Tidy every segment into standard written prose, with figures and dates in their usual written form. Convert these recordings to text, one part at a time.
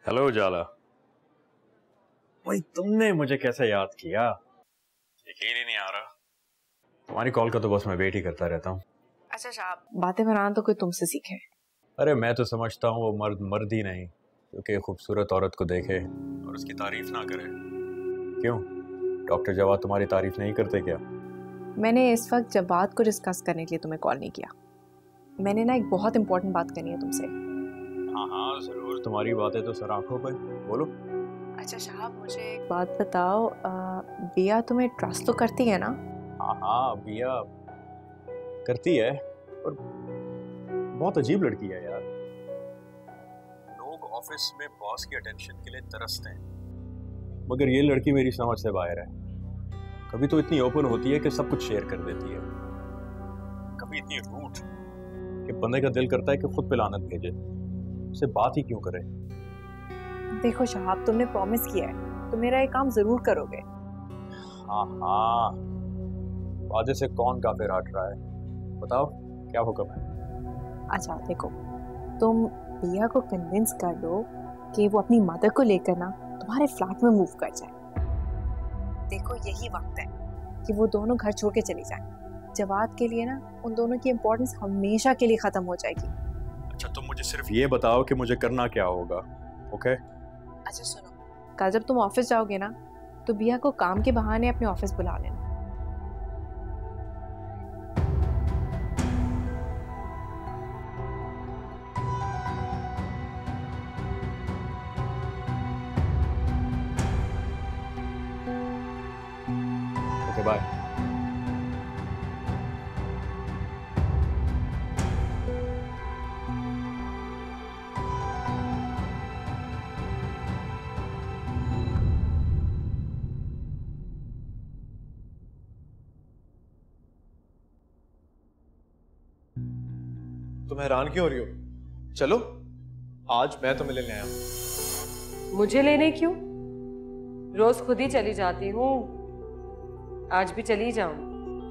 Hello जाला। भाई तुमने मुझे कैसे याद किया? यकीन ही नहीं आ रहा। तुम्हारी कॉल का तो बस मैं वेट ही करता रहता हूँ। अच्छा शाब, बातें बनाना तो कोई तुमसे सीखे। अरे मैं तो समझता हूँ वो मर्द मर्द ही नहीं क्योंकि खूबसूरत औरत को देखे और उसकी तारीफ ना करे। क्यों, डॉक्टर जवाद तुम्हारी तारीफ नहीं करते क्या? मैंने इस वक्त जवाद को डिस्कस करने के लिए तुम्हें कॉल नहीं किया। मैंने ना एक बहुत इंपॉर्टेंट बात करनी है तुमसे। हाँ हाँ जरूर, तुम्हारी बातें तो सर आंखों पर, बोलो। अच्छा शाब, मुझे एक बात बताओ, बिया तुम्हें ट्रस्ट तो करती है ना? हाँ हाँ बिया करती है, और बहुत अजीब लड़की है यार। लोग ऑफिस में बॉस की अटेंशन के लिए तरसते हैं, मगर ये लड़की मेरी समझ से बाहर है। कभी तो इतनी ओपन होती है कि सब कुछ शेयर कर देती है, कभी इतनी रूठ कि बंदे का दिल करता है कि खुद पे लानत भेजे, उससे बात ही क्यों करे। देखो शहाब, तुमने प्रॉमिस किया है तो मेरा ये काम जरूर करोगे। हाँ हाँ, वादे से कौन काफिर हट रहा है, बताओ क्या हुक्म है? अच्छा देखो, तुम बिया को कन्विंस कर दो कि वो अपनी मदर को लेकर ना तुम्हारे फ्लैट में मूव कर जाए। देखो यही वक्त है कि वो दोनों घर छोड़ के चली जाए। जवाद के लिए ना उन दोनों की इम्पोर्टेंस हमेशा के लिए खत्म हो जाएगी। अच्छा तुम मुझे सिर्फ ये बताओ कि मुझे करना क्या होगा, ओके? अच्छा सुनो, कल जब तुम ऑफिस जाओगे ना तो बिया को काम के बहाने अपने ऑफिस बुला लेना। Okay bye. तुम हैरान क्यों हो रही हो? चलो आज मैं तुम्हें लेने आया हूं। मुझे लेने क्यों? रोज खुद ही चली जाती हूँ, आज भी चली जाऊं।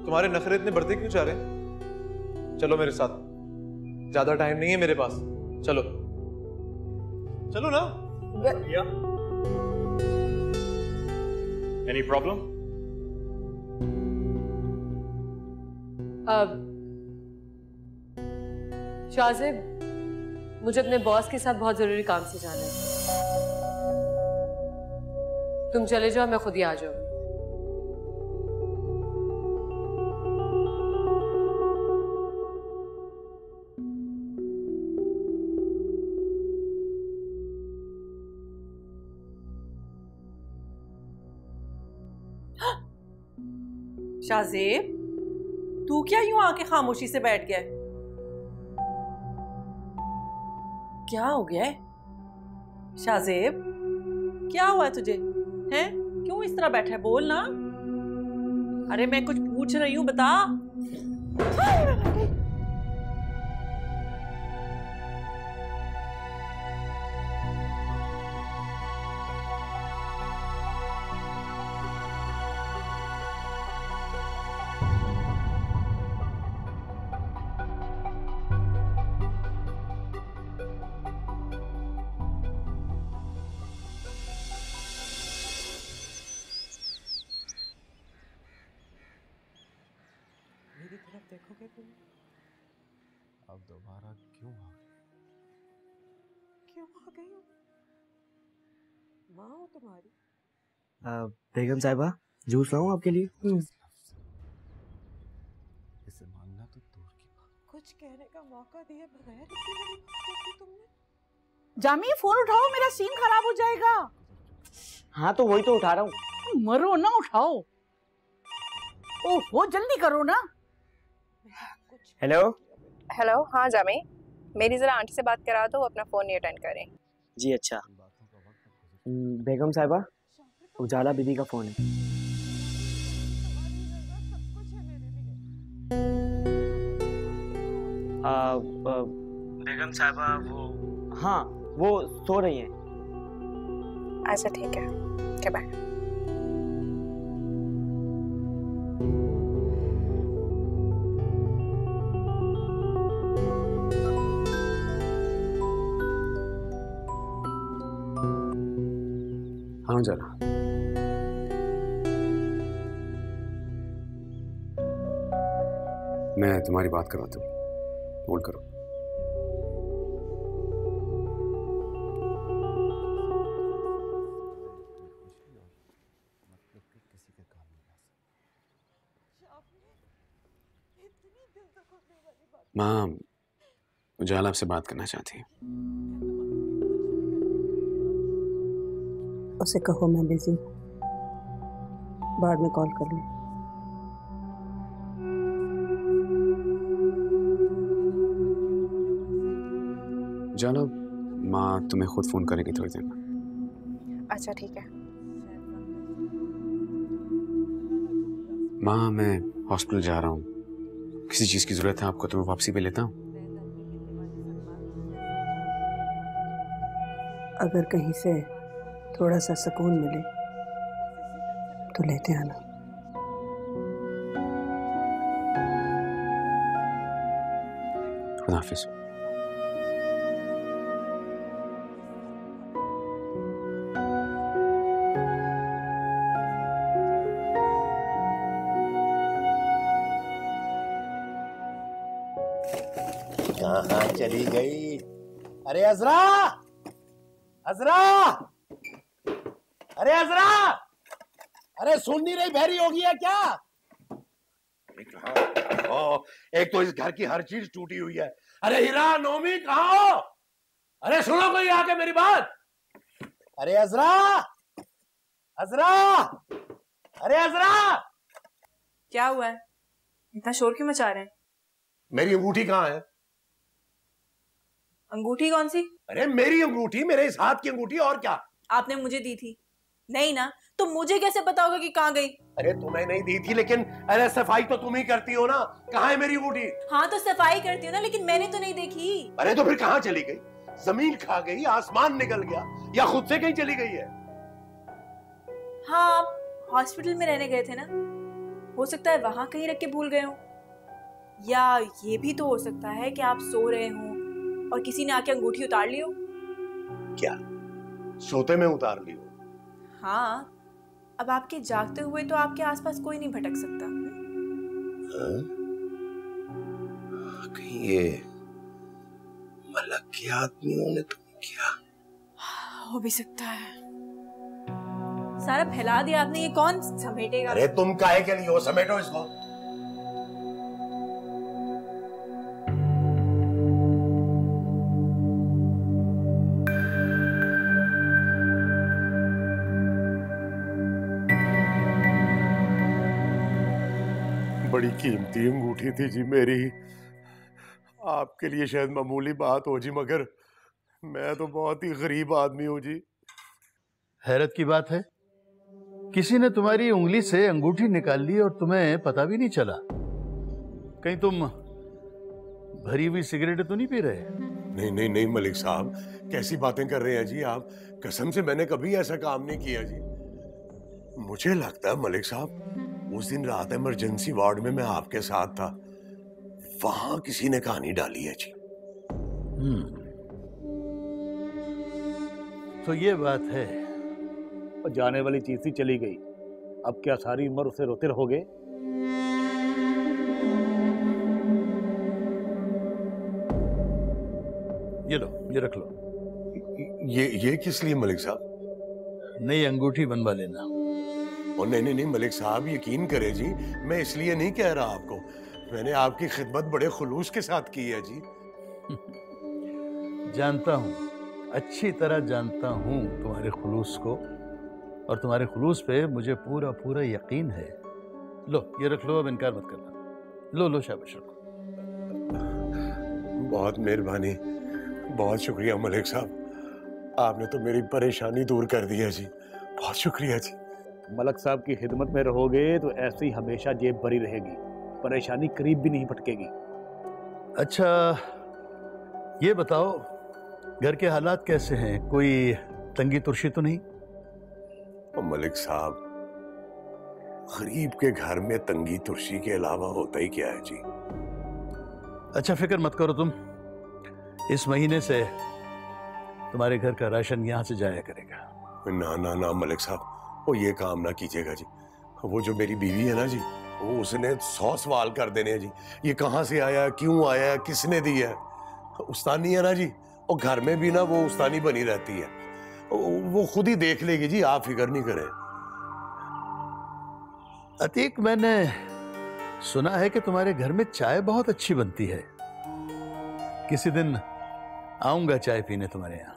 तुम्हारे नखरे इतने बढ़ते क्यों जा रहे हैं? चलो मेरे साथ, ज्यादा टाइम नहीं है मेरे पास। चलो चलो ना। Any problem? अब शाजिब, मुझे अपने बॉस के साथ बहुत जरूरी काम से जाना है। तुम चले जाओ, मैं खुद ही आ जाऊंगी। शाजेब, तू क्या यूं आके खामोशी से बैठ गया? क्या हो गया है शाजेब? क्या हुआ है तुझे? हैं? क्यों इस तरह बैठा है? बोल ना। अरे मैं कुछ पूछ रही हूँ, बता। मेरी तरफ देखोगे तुम? अब दोबारा क्यों आ गए? क्यों आ गई हो? माँ हो तुम्हारी? बेगम साहिबा, जूस लाऊं आपके लिए? इसे मानना तो दूर की बात। कुछ कहने का मौका दिए बगैर इतनी बड़ी बात कर दी तुमने। जामी फोन उठाओ, मेरा सीन खराब हो जाएगा। हाँ तो वही तो उठा रहा हूँ। मरो ना, उठाओ। ओहो जल्दी करो ना। हेलो। हेलो, हाँ जामी, मेरी जरा आंटी से बात करा दो, वो अपना फोन नहीं अटेंड करें। जी अच्छा। बेगम साहिबा, उजाला बीबी का फोन है। बेगम साहिबा हाँ वो सो रही हैं। अच्छा ठीक है, ओके बाय। हाँ उजाला, मैं तुम्हारी बात करवाता हूँ, होल्ड करो। माँ, उजाला आपसे बात करना चाहती है। उसे कहो मैं बिजी, बाद में कॉल कर लूं। उजाला, माँ तुम्हें खुद फोन करेगी थोड़ी देर में। अच्छा ठीक है। माँ, मैं हॉस्पिटल जा रहा हूँ, किसी चीज की जरूरत है आपको तो मैं वापसी पे लेता हूँ। अगर कहीं से थोड़ा सा सुकून मिले तो लेते आना। खुदा हाफिज। कहाँ चली गई? अरे अजरा, अजरा, अरे अजरा, अरे सुन नहीं रही, बहरी होगी है क्या? एक तो इस घर की हर चीज टूटी हुई है। अरे हीरा, नोमी कहाँ हो? अरे सुनो कोई आके मेरी बात। अरे अजरा, अजरा, अरे अजरा। क्या हुआ है? इतना शोर क्यों मचा रहे हैं? मेरी अंगूठी कहाँ है? अंगूठी कौन सी? अरे मेरी अंगूठी, मेरे इस हाथ की अंगूठी, और क्या? आपने मुझे दी थी। नहीं ना, तो मुझे कैसे पता होगा कि कहाँ गई? अरे तुम्हें नहीं दी थी, लेकिन अरे सफाई तो तुम ही करती हो ना। कहाँ है मेरी अंगूठी? हाँ तो सफाई करती हूँ ना, लेकिन मैंने तो नहीं देखी। अरे तो फिर कहाँ चली गई? जमीन खा गई, आसमान निकल गया, या खुद से कहीं चली गई है? हाँ, आप हॉस्पिटल में रहने गए थे ना, हो सकता है वहां कहीं रख के भूल गए हो, या ये भी तो हो सकता है कि आप सो रहे हो और किसी ने आके अंगूठी उतार ली हो। क्या सोते में उतार ली हो? हाँ, अब आपके जागते हुए तो आपके आसपास कोई नहीं भटक सकता। कहीं ये मलक के आदमियों ने तुम्हें क्या? हो भी सकता है। सारा फैला दिया आपने, ये कौन समेटेगा? अरे तुम काहे के लिए हो? समेटो इसको। बड़ी कीमती अंगूठी थी जी मेरी। आपके लिए शायद मामूली बात हो जी, मगर मैं तो बहुत ही गरीब आदमी हूँ जी। हैरत की बात है, किसी ने तुम्हारी उंगली से अंगूठी निकाल ली और तुम्हें पता भी नहीं चला। कहीं तुम भरी हुई सिगरेट तो नहीं पी रहे? नहीं नहीं नहीं मलिक साहब, कैसी बातें कर रहे हैं जी आप? कसम से मैंने कभी ऐसा काम नहीं किया जी। मुझे लगता है मलिक साहब, उस दिन रात इमरजेंसी वार्ड में मैं आपके साथ था, वहां किसी ने कहानी डाली है जी। तो ये बात है। और जाने वाली चीज थी, चली गई, अब क्या सारी उम्र उसे रोते रहोगे? ये लो, ये रख लो। ये किस लिए मलिक साहब? नई अंगूठी बनवा लेना। और नहीं नहीं नहीं मलिक साहब, यकीन करें जी, मैं इसलिए नहीं कह रहा आपको, मैंने आपकी खिदमत बड़े खुलूस के साथ की है जी। जानता हूं, अच्छी तरह जानता हूं तुम्हारे खुलूस को, और तुम्हारे खुलूस पे मुझे पूरा पूरा यकीन है। लो ये रख लो, अब इनकार मत करना। लो लो, शाबाश रखो। बहुत मेहरबानी, बहुत शुक्रिया मलिक साहब, आपने तो मेरी परेशानी दूर कर दी है जी, बहुत शुक्रिया जी। मलक साहब की खिदमत में रहोगे तो ऐसे ही हमेशा जेब भरी रहेगी, परेशानी करीब भी नहीं भटकेगी। अच्छा ये बताओ, घर के हालात कैसे हैं? कोई तंगी तुर्शी तो नहीं? मलिक साहब, गरीब के घर में तंगी तुर्शी के अलावा होता ही क्या है जी। अच्छा फिक्र मत करो तुम, इस महीने से तुम्हारे घर का राशन यहां से जाया करेगा। ना ना ना मलिक साहब, वो ये काम ना कीजिएगा जी। वो जो मेरी बीवी है ना जी, वो उसने 100 सवाल कर देने हैं जी। ये कहाँ से आया, क्यों आया, किसने दिया है। उस्तानी है ना जी, और घर में भी ना वो उस्तानी बनी रहती है। वो खुद ही देख लेगी जी, आप फिक्र नहीं करें। अतीक, मैंने सुना है कि तुम्हारे घर में चाय बहुत अच्छी बनती है। किसी दिन आऊंगा चाय पीने तुम्हारे यहाँ।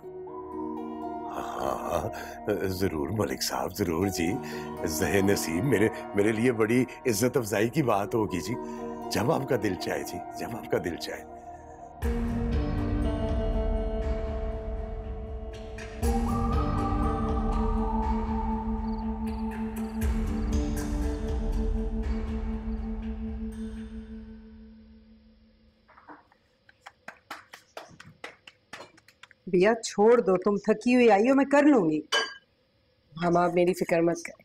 हाँ जरूर मलिक साहब, जरूर जी। ज़हे नसीब, मेरे लिए बड़ी इज्जत अफजाई की बात होगी जी। जब आपका दिल चाहे जी, जब आपका दिल चाहे। बिया छोड़ दो, तुम थकी हुई आई हो, मैं कर लूंगी। हम आप मेरी फिक्र मत करें,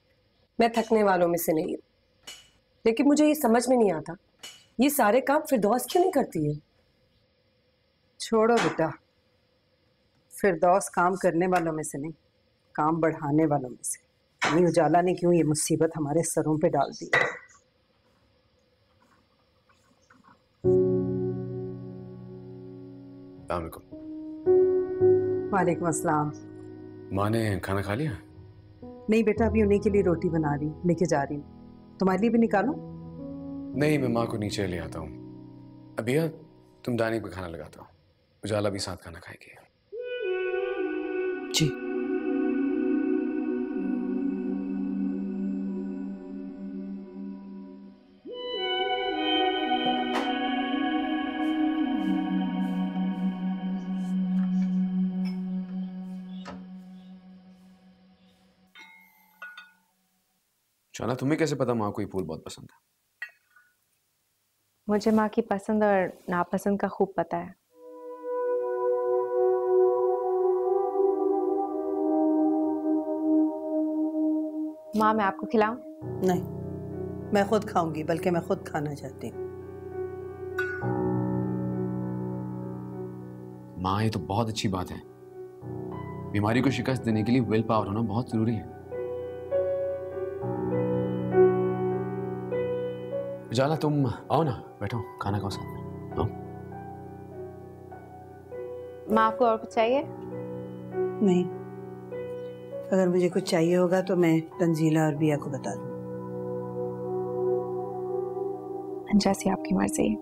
मैं थकने वालों में से नहीं हूँ। लेकिन मुझे ये समझ में नहीं आता, ये सारे काम फिरदौस क्यों नहीं करती है? छोड़ो बेटा, फिरदौस काम करने वालों में से नहीं, काम बढ़ाने वालों में से। नहीं, उजाला ने क्यों ये मुसीबत हमारे सरों पे डाल दी। वालेकुम अस्सलाम। माँ ने खाना खा लिया? नहीं बेटा, अभी उन्हीं के लिए रोटी बना रही हूँ, लेके जा रही हूँ। तुम्हारे लिए भी निकालूं? नहीं, मैं माँ को नीचे ले आता हूँ। अभिया, तुम दानी पे खाना लगाता हो, उजाला भी साथ खाना खाएगी। जी। शाना, तुम्हें कैसे पता माँ को ये फूल बहुत पसंद है? मुझे माँ की पसंद और नापसंद का खूब पता है। माँ, मैं आपको खिलाऊं? नहीं, मैं खुद खाऊंगी, बल्कि मैं खुद खाना चाहती हूँ। माँ, ये तो बहुत अच्छी बात है। बीमारी को शिकस्त देने के लिए विल पावर होना बहुत जरूरी है। उजाला, तुम आओ ना, बैठो, खाना खाओ साथ में। आओ। माँ, आपको और कुछ चाहिए? नहीं, अगर मुझे कुछ चाहिए होगा तो मैं तंजीला और बिया को बता दूँ। जैसी आपकी मर्जी।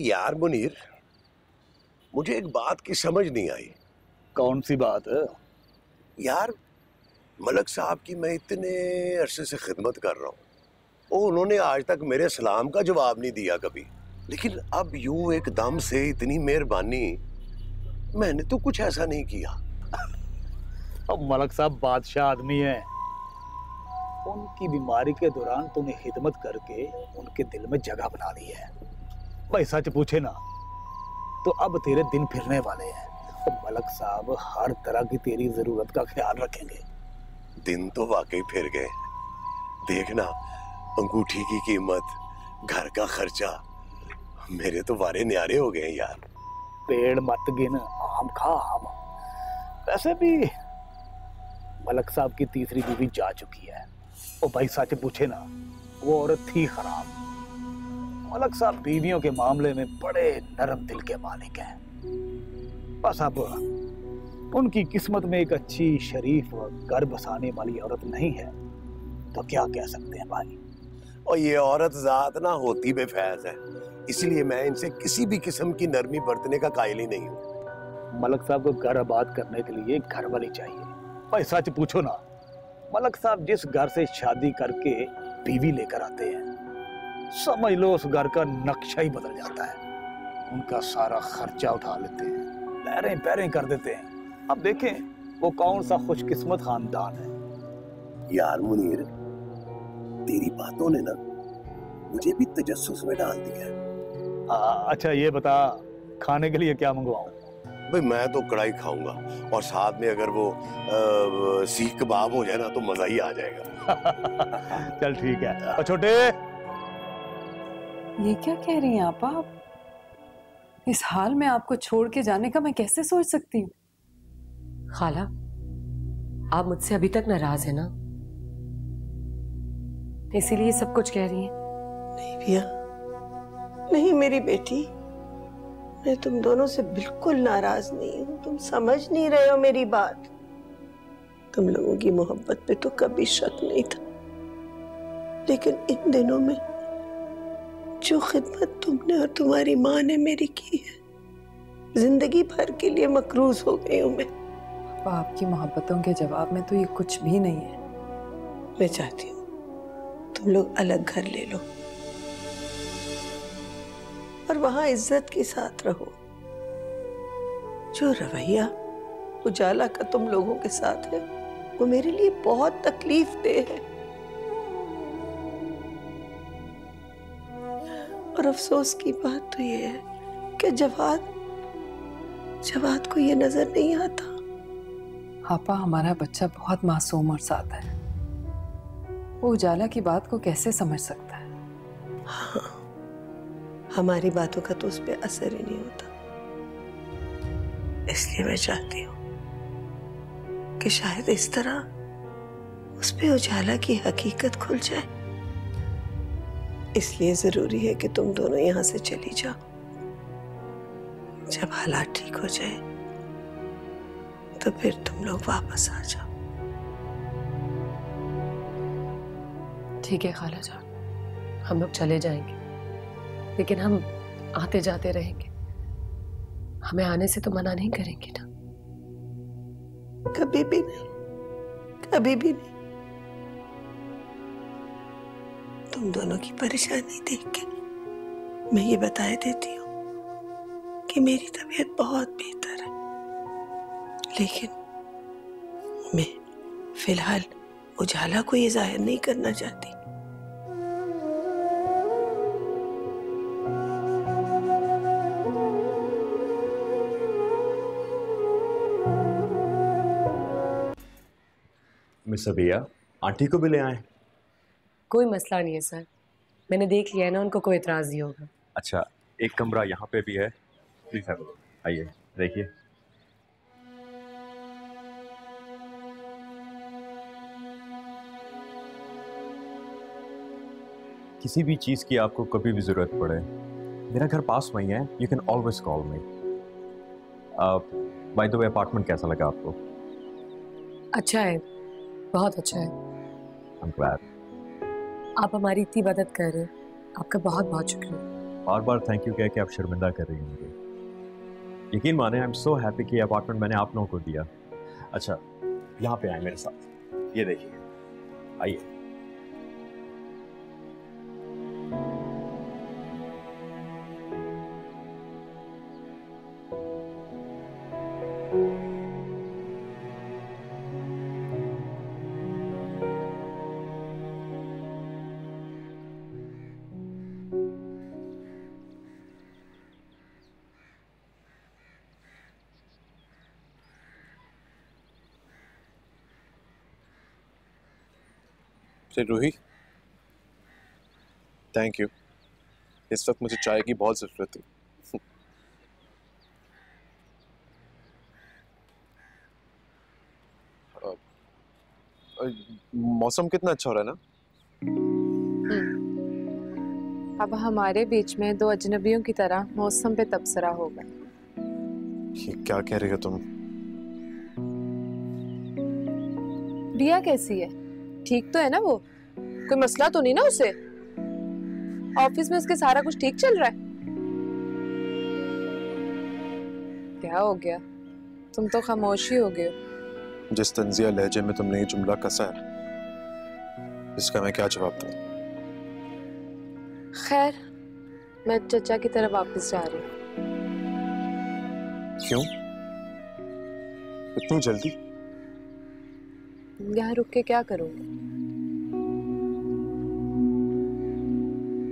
यार मुनीर, मुझे एक बात की समझ नहीं आई। कौन सी बात है? यार, मलक साहब की मैं इतने अरसे से खिदमत कर रहा हूँ, उन्होंने आज तक मेरे सलाम का जवाब नहीं दिया कभी। लेकिन अब यूं एकदम से इतनी मेहरबानी, मैंने तो कुछ ऐसा नहीं किया। अब मलक साहब बादशाह आदमी है। उनकी बीमारी के दौरान तुम्हें खिदमत करके उनके दिल में जगह बना ली है। भाई सच पूछे ना तो अब तेरे दिन फिरने वाले हैं। तो मलक साहब हर तरह की तेरी जरूरत का ख्याल रखेंगे। दिन तो वाकई फिर गए। देखना, अंगूठी की कीमत, घर का खर्चा, मेरे तो वारे न्यारे हो गए यार। पेड़ मत गिन, आम खा आम। वैसे भी मलक साहब की तीसरी बीवी जा चुकी है। ओ भाई सच पूछे ना, वो औरत थी खराब। मलक साहब बीवियों के मामले में बड़े नरम दिल के मालिक हैं। बस अब उनकी किस्मत में एक अच्छी, शरीफ और घर बसाने वाली औरत नहीं है तो क्या कह सकते हैं भाई। और ये औरत जात ना होती बेफैज है, इसलिए मैं इनसे किसी भी किस्म की नरमी बरतने का कायल ही नहीं हूँ। मलक साहब को घर आबाद करने के लिए घर वाली चाहिए। भाई सच पूछो ना, मलक साहब जिस घर से शादी करके बीवी लेकर आते हैं, समझ लो उस घर का नक्शा ही बदल जाता है। उनका सारा खर्चा उठा लेते हैं, पैरें पैरें कर देते हैं। अब देखें वो कौन सा खुशकिस्मत खानदान है। यार मुनीर, तेरी बातों ने ना मुझे भी तजस्सुस में डाल दिया। अच्छा ये बता, खाने के लिए क्या मंगवाऊं? भाई मैं तो कढ़ाई खाऊंगा, और साथ में अगर वो सीख कबाब हो जाए ना तो मजा ही आ जाएगा। चल ठीक है। और छोटे, ये क्या कह रही हैं आप? इस हाल में आपको छोड़ के जाने का मैं कैसे सोच सकती हूँ? खाला, आप मुझसे अभी तक नाराज है ना, इसीलिए सब कुछ कह रही हैं। नहीं भैया, नहीं मेरी बेटी, मैं तुम दोनों से बिल्कुल नाराज नहीं हूं। तुम समझ नहीं रहे हो मेरी बात। तुम लोगों की मोहब्बत पे तो कभी शक नहीं था, लेकिन इन दिनों में जो खिदमत तुमने और तुम्हारी माँ ने मेरी की है, जिंदगी भर के लिए मकरूज हो गई हूं मैं। आपकी मोहब्बतों के जवाब में तो ये कुछ भी नहीं है। मैं चाहती हूँ तुम लोग अलग घर ले लो और वहां इज्जत के साथ रहो। जो रवैया उजाला का तुम लोगों के साथ है वो मेरे लिए बहुत तकलीफ दे है। और अफसोस की बात तो ये है कि जवाद को ये नजर नहीं आता। आपा, हमारा बच्चा बहुत मासूम और सादा है, वो उजाला की बात को कैसे समझ सकता है? हाँ, हमारी बातों का तो उस पर असर ही नहीं होता। इसलिए मैं चाहती हूँ कि शायद इस तरह उस पे उजाला की हकीकत खुल जाए। इसलिए जरूरी है कि तुम दोनों यहां से चली जाओ। जब हालात ठीक हो जाए तो फिर तुम लोग वापस आ जाओ। ठीक है खाला जान, हम लोग चले जाएंगे, लेकिन हम आते जाते रहेंगे। हमें आने से तो मना नहीं करेंगे ना? कभी भी नहीं, कभी भी नहीं। तुम दोनों की परेशानी देख के मैं ये बताए देती हूँ कि मेरी तबीयत बहुत बेहतर है, लेकिन मैं फिलहाल उजाला को ये जाहिर नहीं करना चाहती। मिस अबिया, आंटी को भी ले आए? कोई मसला नहीं है सर, मैंने देख लिया है ना, उनको कोई एतराज नहीं होगा। अच्छा, एक कमरा यहाँ पे भी है। प्लीज आइए, देखिए। किसी भी चीज़ की आपको कभी भी ज़रूरत पड़े, मेरा घर पास में ही है, you can always call me. By the way, apartment कैसा लगा आपको? अच्छा है, बहुत अच्छा है। I am glad. आप हमारी इतनी मदद कर रहे हैं, आपका बहुत बहुत शुक्रिया। बार बार थैंक यू कह के आप शर्मिंदा कर रही हैं मुझे। यकीन माने, आई एम सो हैप्पी कि अपार्टमेंट मैंने आप लोगों को दिया। अच्छा, यहाँ पे आए मेरे साथ, ये देखिए, आइए। Roohi, thank you. इस वक्त मुझे चाय की बहुत जरूरत थी। मौसम कितना अच्छा हो रहा है ना? अब हमारे बीच में दो अजनबियों की तरह मौसम पे तबसरा होगा। ये क्या कह रही हो तुम? रिया कैसी है? ठीक तो है ना वो? कोई मसला तो नहीं ना उसे? ऑफिस में उसके सारा कुछ ठीक चल रहा है? क्या हो गया? तुम तो खामोशी हो गए हो। जिस तंजिया लहजे में तुमने ये जुमला कसा है, इसका मैं क्या जवाब दूं? खैर, मैं चचा की तरफ वापस जा रही हूँ। क्यों इतनी जल्दी? यहाँ रुक के क्या करूँगी?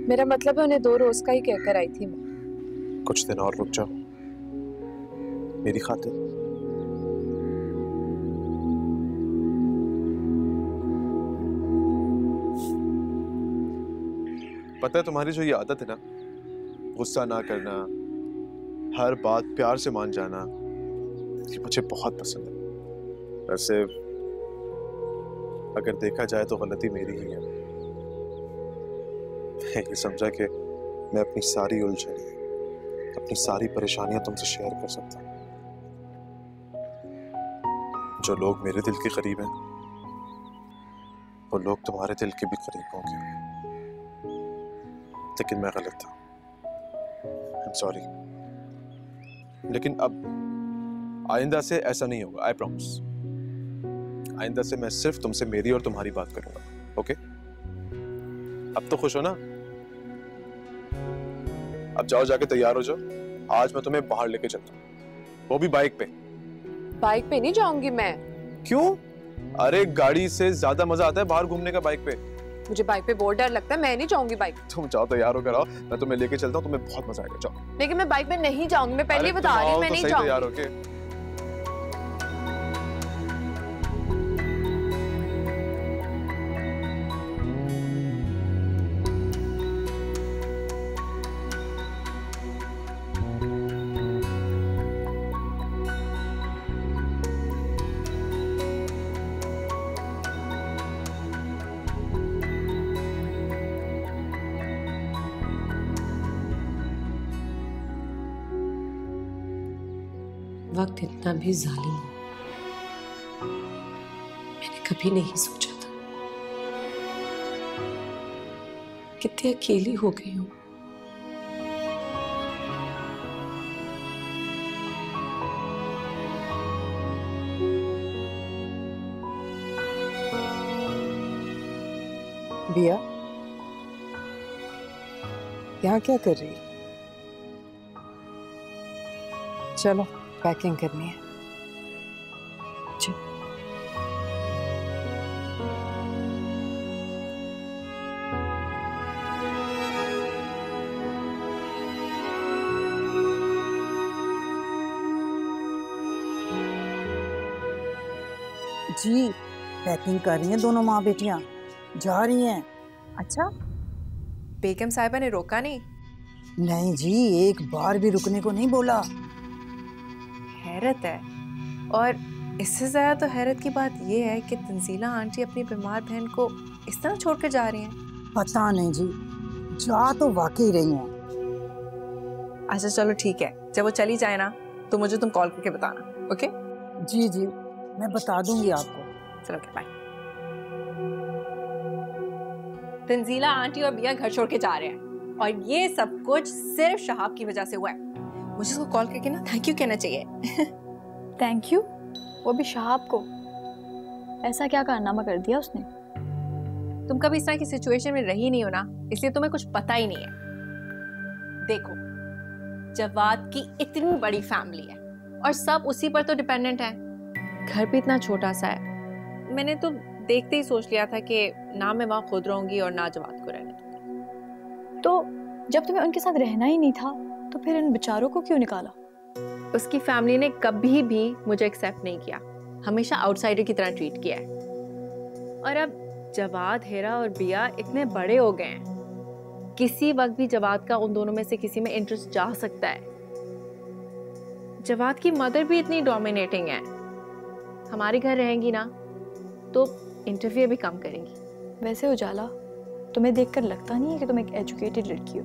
मेरा मतलब है उन्हें 2 रोज का ही कहकर आई थी मैं। कुछ दिन और रुक जाओ मेरी खातिर। पता है तुम्हारी जो ये आदत है ना, गुस्सा ना करना, हर बात प्यार से मान जाना, ये मुझे बहुत पसंद है। वैसे अगर देखा जाए तो गलती मेरी ही है। मैं ये समझा कि मैं अपनी सारी उलझन, अपनी सारी परेशानियां तुमसे शेयर कर सकता हूँ। जो लोग मेरे दिल के करीब हैं, वो लोग तुम्हारे दिल के भी करीब होंगे। लेकिन मैं गलत था। I am sorry. लेकिन अब आइंदा से ऐसा नहीं होगा, आई प्रॉमिस। आइंदा से मैं सिर्फ तुमसे मेरी और तुम्हारी बात करूंगा, ओके? अब तो खुश हो ना? अब जाओ, जाके तैयार हो जाओ। आज मैं तुम्हें बाहर लेके चलता हूँ, वो भी बाइक पे। बाइक पे नहीं जाऊंगी मैं। क्यों? अरे गाड़ी से ज्यादा मजा आता है बाहर घूमने का बाइक पे। मुझे बाइक पे बहुत डर लगता है, मैं नहीं जाऊंगी बाइक। तुम जाओ, तैयार होकर आओ, मैं तुम्हें लेके चलता हूँ, तुम्हें बहुत मजा आएगा। जाओ। लेकिन मैं बाइक पे नहीं जाऊंगी, मैं पहले ही बता रही हूँ, मैं नहीं जाऊंगी। तैयार होके। वक्त इतना भी जालिम हो, मैंने कभी नहीं सोचा था। कितनी अकेली हो गई हूं। बिया, यहाँ क्या कर रही? चलो, पैकिंग करनी है। जी, पैकिंग कर रही हैं दोनों माँ बेटियां, जा रही हैं। अच्छा, बेगम साहिबा ने रोका नहीं? नहीं जी, एक बार भी रुकने को नहीं बोला। हैरत है। और इससे ज़्यादा तो हैरत की बात यह है कि तंजीला आंटी अपनी बीमार बहन को इस तरह छोड़कर जा रही हैं। पता नहीं जी, जा तो वाकई रही हैं। अच्छा चलो ठीक है, जब वो चली जाए ना तो मुझे तुम कॉल करके बताना, ओके? जी जी, मैं बता दूंगी आपको। चलो ओके, बाय। तंजीला आंटी और बिया घर छोड़ के जा रहे हैं और ये सब कुछ सिर्फ शहाब की वजह से हुआ है। मुझे उसको कॉल करके ना थैंक यू कहना चाहिए। Thank you? वो भी शहाब को? ऐसा क्या कारनामा कर दिया उसने? तुम कभी इस तरह की सिचुएशन में रही नहीं हो ना, इसलिए तुम्हें कुछ पता ही नहीं है। देखो, जवाद की इतनी बड़ी फैमिली है और सब उसी पर तो डिपेंडेंट है। घर भी इतना छोटा सा है। मैंने तो देखते ही सोच लिया था कि ना मैं वहां खुद रहूंगी और ना जवाद को रहने दूंगी। तो जब तुम्हें उनके साथ रहना ही नहीं था तो फिर इन बेचारों को क्यों निकाला? उसकी फैमिली ने कभी भी मुझे एक्सेप्ट नहीं किया, हमेशा आउटसाइडर की तरह ट्रीट किया है। और अब जवाद, हेरा और बिया इतने बड़े हो गए हैं, किसी वक्त भी जवाद का उन दोनों में से किसी में इंटरेस्ट जा सकता है। जवाद की मदर भी इतनी डोमिनेटिंग है, हमारे घर रहेंगी ना तो इंटरफेयर भी कम करेंगी। वैसे उजाला, तुम्हें देखकर लगता नहीं है कि तुम एक एजुकेटेड लड़की हो।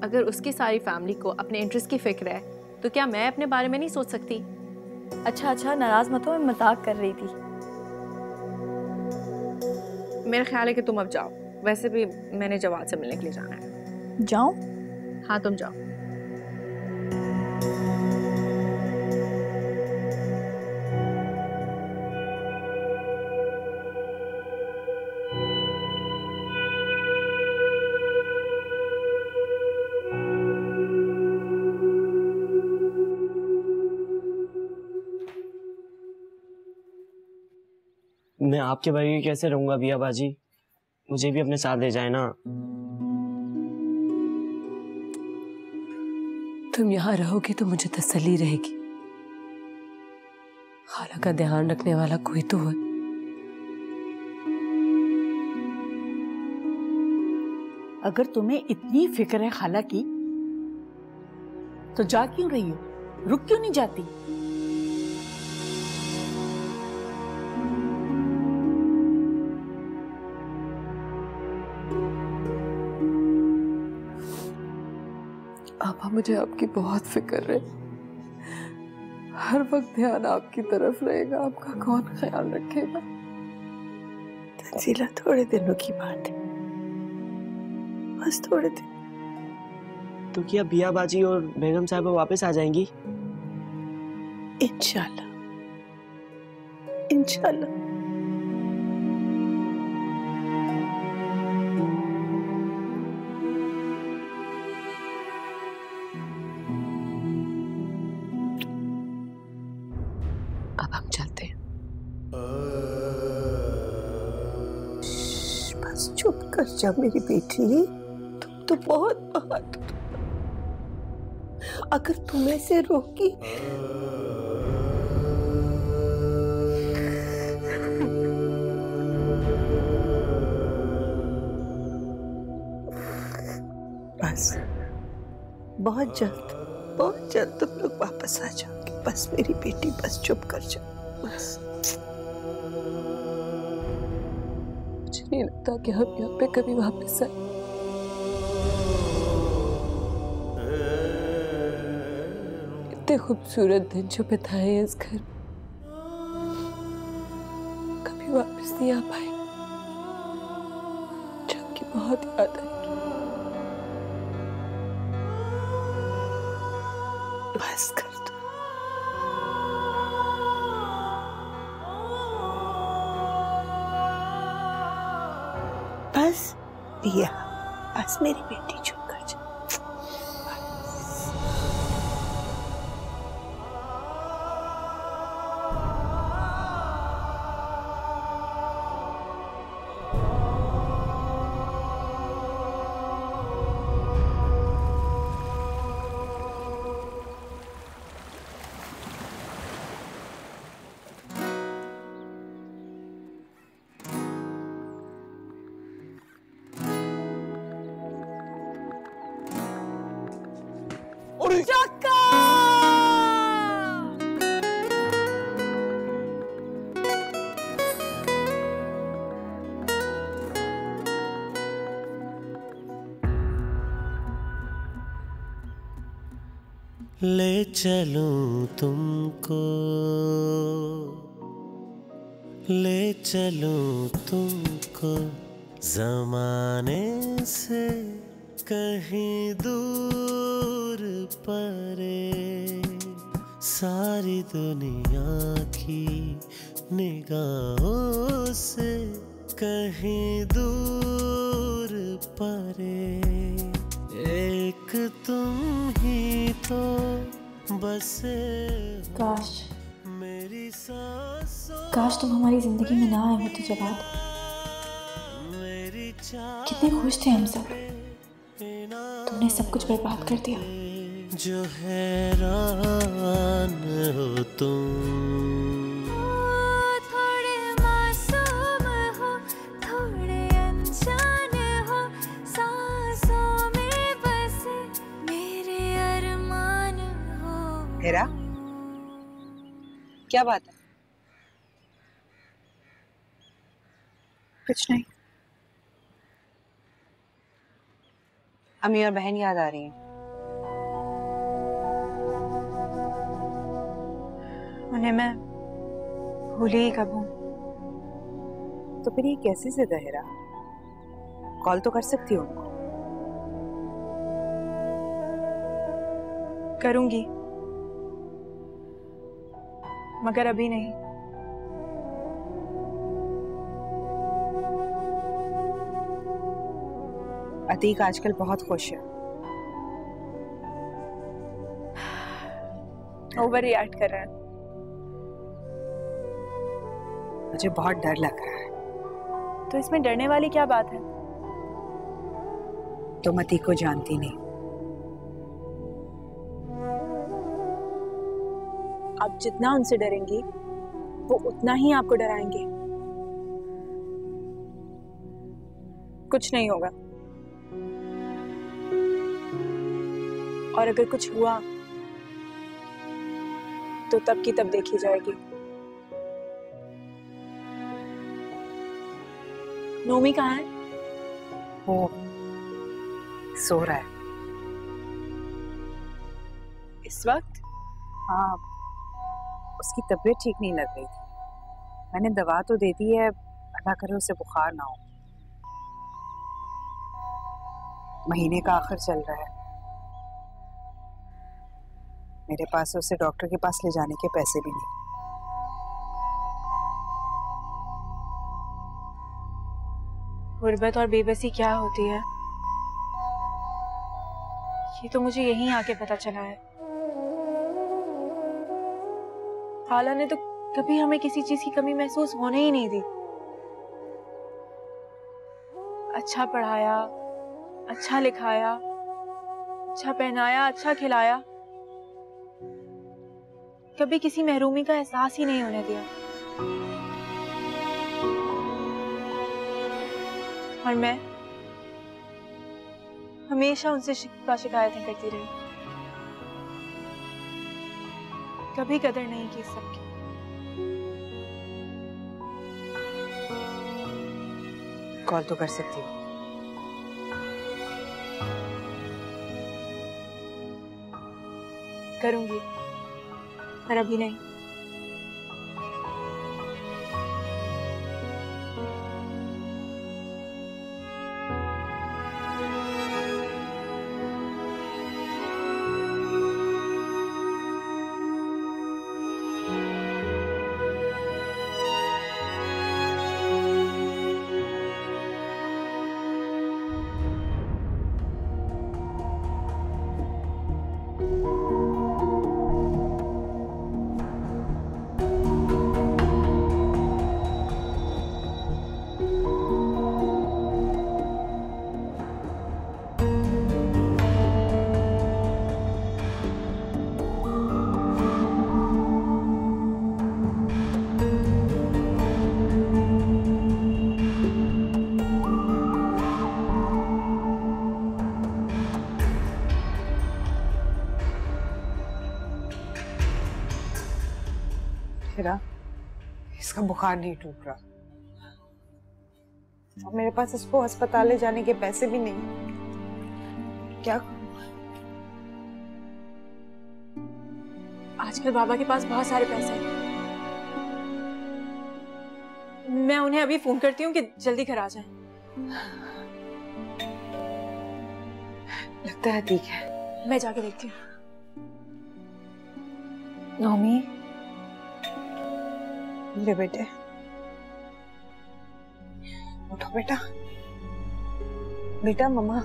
अगर उसकी सारी फैमिली को अपने इंटरेस्ट की फिक्र है तो क्या मैं अपने बारे में नहीं सोच सकती? अच्छा, नाराज मत हो, मैं मजाक कर रही थी। मेरा ख्याल है कि तुम अब जाओ, वैसे भी मैंने जवाद से मिलने के लिए जाना है। जाओ? हाँ तुम जाओ। मैं आपके बगैर कैसे रहूंगा बिया बाजी? मुझे भी अपने साथ ले जाए ना। तुम यहाँ रहोगे तो मुझे तसल्ली रहेगी। खाला का ध्यान रखने वाला कोई तो है। अगर तुम्हें इतनी फिक्र है खाला की, तो जा क्यों रही हो? रुक क्यों नहीं जाती? आपा, मुझे आपकी बहुत फिक्र है। हर वक्त ध्यान आपकी तरफ रहेगा। आपका कौन ख्याल रखेगा? तंजीला, थोड़े दिनों की बात है, बस थोड़े दिन। तो क्या बिया बाजी और बेगम साहिबा वापस आ जाएंगी? इंशाल्लाह, इंशाल्लाह। अब हम चलते हैं। बस चुप कर जा मेरी बेटी, तुम तो बहुत बहादुर। अगर तुम ऐसे रोकी बस बहुत जल्द तुम लोग वापस आ जाओगे। बस मेरी बेटी, बस चुप कर जाओ बस। मुझे नहीं लगता कि हम यहाँ पे कभी वापस आए। इतने खूबसूरत दिन जो बिताए इस घर में, कभी वापस नहीं आ पाए। जबकि बहुत याद आएगी। बस कर दो। बस पिया, बस मेरी बेटी, चुप कर जा। ले चलूं तुमको, ले चलूं तुमको ज़माने से कहीं दूर परे, सारी दुनिया की निगाहों से कहीं दूर परे। एक तुम ही तो बसे काश मेरी सांसों, काश तुम हमारी जिंदगी में ना आए होते जवाद। कितने खुश थे हम सब, तुमने सब कुछ बर्बाद कर दिया। जो हैरान हो तुम, हेरा, क्या बात है? कुछ नहीं। अम्मी और बहन याद आ रही हैं। उन्हें मैं भूली ही कब हूँ। तो फिर ये कैसे जिद है हेरा? कॉल तो कर सकती हो उनको। करूंगी, मगर अभी नहीं। अतीक आजकल बहुत खुश है। ओवर रिएक्ट कर रहा है। मुझे बहुत डर लग रहा है। तो इसमें डरने वाली क्या बात है? तुम अति को जानती नहीं। आप जितना उनसे डरेंगी वो उतना ही आपको डराएंगे। कुछ नहीं होगा, और अगर कुछ हुआ तो तब की तब देखी जाएगी। नोमी कहाँ है? वो सो रहा है इस वक्त? हाँ, उसकी तबीयत ठीक नहीं लग रही थी। मैंने दवा तो दे दी है, अल्लाह करे उसे बुखार ना हो। महीने का आखिर चल रहा है, मेरे पास उसे डॉक्टर के पास ले जाने के पैसे भी नहीं। गुर्बत और बेबसी क्या होती है ये तो मुझे यहीं आके पता चला है। खाला ने तो कभी हमें किसी चीज की कमी महसूस होने ही नहीं दी। अच्छा पढ़ाया, अच्छा लिखाया, अच्छा पहनाया, अच्छा खिलाया, कभी किसी महरूमी का एहसास ही नहीं होने दिया। और मैं हमेशा उनसे शिकायतें करती रही, कभी कदर नहीं की सबकी। कॉल तो कर सकती हूँ। करूंगी, पर अभी नहीं। इसका बुखार नहीं टूट रहा, और मेरे पास इसको अस्पताल ले जाने के पैसे भी नहीं। क्या आजकल बाबा के पास बहुत सारे पैसे हैं। मैं उन्हें अभी फोन करती हूँ कि जल्दी घर आ जाएं। लगता है ठीक है, मैं जाके देखती हूँ। नोमी, ले बेटे, उठो बेटा। बेटा मम्मा।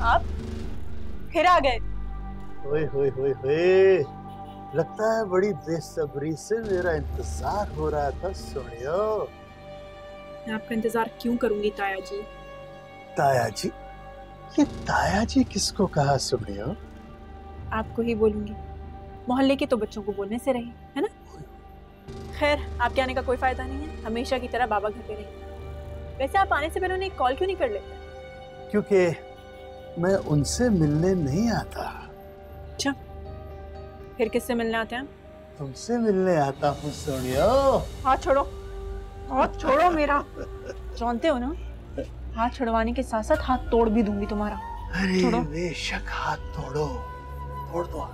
आप फिर आ गए? होए होए होए होए, लगता है बड़ी बेसब्री से मेरा इंतजार हो रहा था। सोनियो, मैं आपका इंतजार क्यों करूंगी ताया जी? ताया जी? ये ताया जी किसको कहा सोनियो? आपको ही बोलूंगी, मोहल्ले के तो बच्चों को बोलने से रही है ना। खैर, आपके आने का कोई फायदा नहीं है, हमेशा की तरह बाबा घर पे रहिए। वैसे आप आने से पहले उन्हें कॉल क्यों नहीं कर लेते? क्योंकि मैं उनसे मिलने नहीं आता। अच्छा, फिर किससे मिलने आते हैं? तुमसे मिलने आता हूँ सोनियो। हाथ छोड़ो, हाथ छोड़ो मेरा। जानते हो ना, हाथ छुड़वाने के साथ साथ हाथ तोड़ भी दूंगी तुम्हारा। अरे बेशक हाथ तोड़ो, तोड़ दो,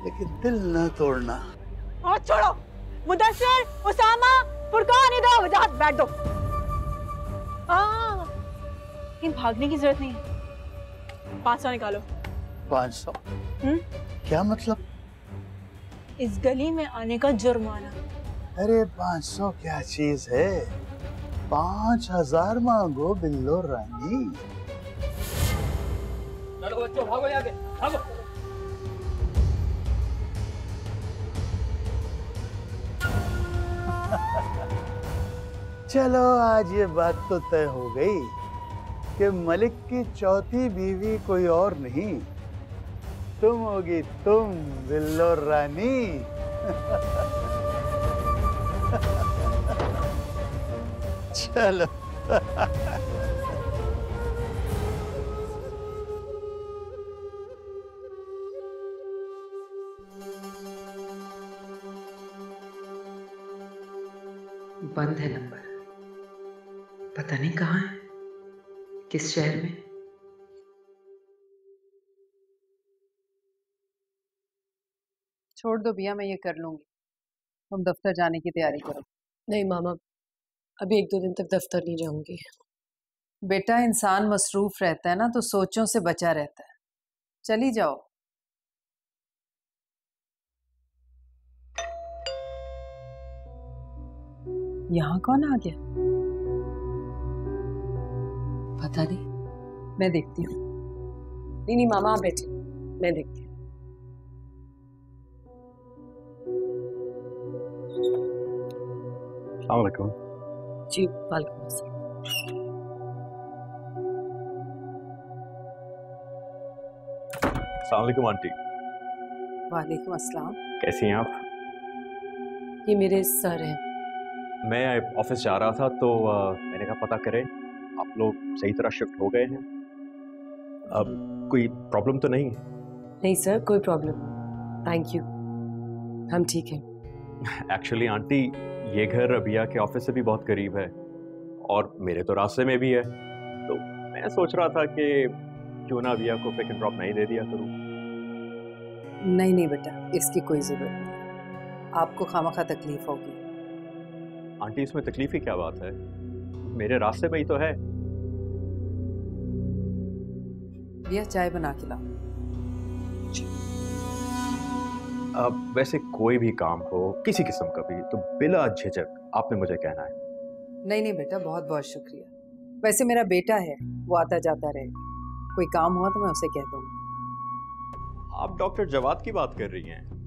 लेकिन दिल न तोड़ना। हाथ छोड़ो। मुदस्सिर, उसामा, फुरकान, इधर वजाहत बैठ दो। इन भागने की जरूरत नहीं है। 500 निकालो। 500? क्या मतलब? इस गली में आने का जुर्माना। अरे 500 क्या चीज है, 5000 मांगो बिल्लो रानी। चलो बच्चों, भागो यहाँ से, भागो। चलो आज ये बात तो तय हो गई कि मलिक की चौथी बीवी कोई और नहीं, तुम होगी, तुम बिल्लो रानी। चलो। बंद है नंबर, पता नहीं कहाँ है, किस शहर में। छोड़ दो बिया, मैं ये कर लूंगी, तुम दफ्तर जाने की तैयारी करो। नहीं मामा, अभी 1-2 दिन तक दफ्तर नहीं जाऊंगी। बेटा इंसान मसरूफ रहता है ना तो सोचों से बचा रहता है, चली जाओ। यहाँ कौन आ गया? पता नहीं, मैं देखती हूँ। नहीं मामा आप बैठिए, मैं देखती हूँ। अस्सलाम वालेकुम। जी वालेकुम अस्सलाम। अस्सलाम वालेकुम आंटी। वालेकुम अस्सलाम। कैसी हैं आप? ये मेरे सर हैं। मैं ऑफिस जा रहा था तो मैंने कहा पता करें आप लोग सही तरह शिफ्ट हो गए हैं, अब कोई प्रॉब्लम तो नहीं? नहीं सर, कोई प्रॉब्लम नहीं, थैंक यू, हम ठीक हैं। एक्चुअली आंटी ये घर अबिया के ऑफिस से भी बहुत करीब है और मेरे तो रास्ते में भी है, तो मैं सोच रहा था कि क्यों ना अबिया को पिक एंड ड्रॉप नहीं दे दिया करूं। नहीं नहीं बेटा, इसकी कोई जरूरत नहीं, आपको खामखा तकलीफ होगी। आंटी इसमें तकलीफ की क्या बात है, मेरे रास्ते में ही तो है। भैया चाय बना के लाओ। अब वैसे कोई भी काम हो किसी किस्म का भी तो बिला झिझक आपने मुझे कहना है। नहीं नहीं बेटा, बहुत बहुत शुक्रिया। वैसे मेरा बेटा है, वो आता जाता रहेगा, कोई काम हुआ तो मैं उसे कह दूंगी। आप डॉक्टर जवाद की बात कर रही हैं?